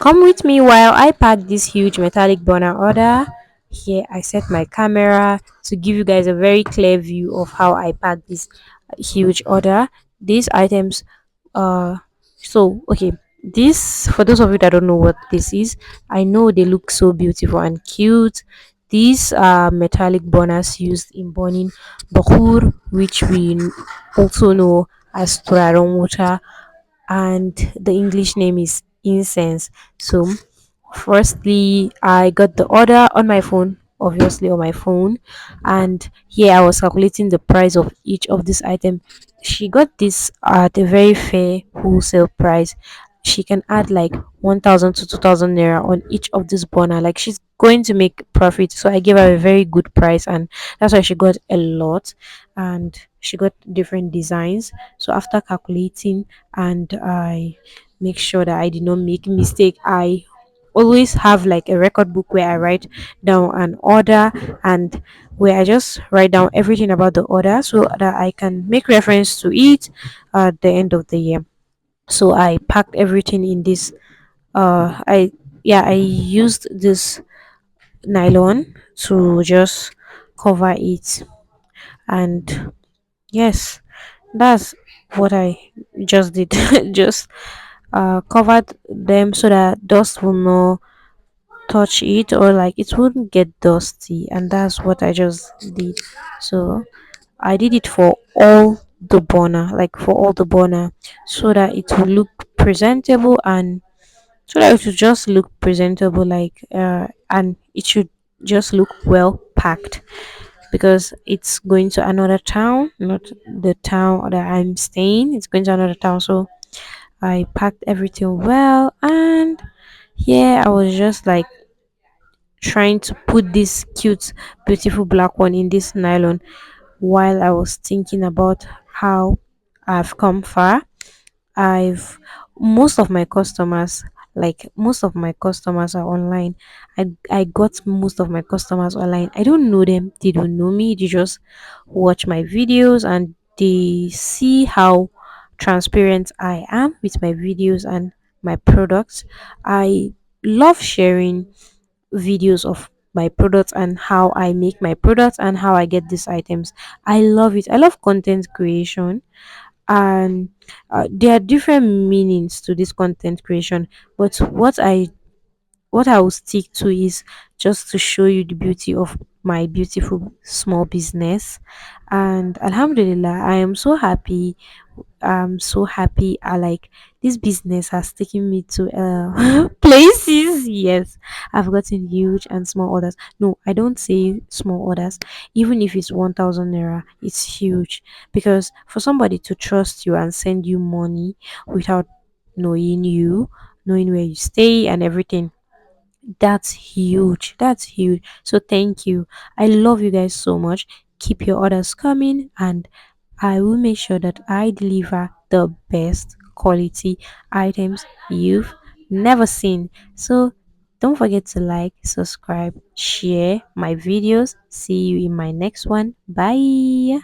Come with me while I pack this huge metallic burner order. Here I set my camera to give you guys a very clear view of how I pack this huge order. These items uh so okay, this, for those of you that don't know what this is, I know they look so beautiful and cute. These are metallic burners used in burning Bakhoor, which we also know as Turarenwuta, and the English name is incense. So, firstly, I got the order on my phone, obviously on my phone, and here I was calculating the price of each of this item. She got this at a very fair wholesale price. She can add like 1,000 to 2,000 naira on each of this burner. Like, she's going to make profit. So I gave her a very good price, and that's why she got a lot, and she got different designs. So after calculating, and I make sure that I did not make mistake, I always have like a record book where I write down an order, and where I just write down everything about the order so that I can make reference to it at the end of the year. So I packed everything in this I yeah, I used this nylon to just cover it, and yes, that's what I just did. Just covered them so that dust will not touch it, or like it wouldn't get dusty, and that's what I just did. So I did it for all the burner, like for all the burner, so that it will look presentable, and so that it should just look presentable, like and it should just look well packed, because it's going to another town, not the town that I'm staying. It's going to another town, so I packed everything well, and yeah, I was just like trying to put this cute, beautiful black one in this nylon while I was thinking about how I've come far. I've Most of my customers, like most of my customers are online. I got most of my customers online. I don't know them, they don't know me, they just watch my videos, and they see how transparent I am with my videos and my products. I love sharing videos of my products and how I make my products and how I get these items. I love it. I love content creation, and there are different meanings to this content creation, but what I will stick to is just to show you the beauty of my beautiful small business. And Alhamdulillah, I am so happy. I'm so happy. I like this business has taken me to places. Yes, I've gotten huge and small orders. No, I don't say small orders. Even if it's 1,000 naira, it's huge, because for somebody to trust you and send you money without knowing you, knowing where you stay and everything, that's huge. That's huge. So thank you. I love you guys so much. Keep your orders coming, and I will make sure that I deliver the best quality items you've never seen. So don't forget to like, subscribe, share my videos. See you in my next one. Bye.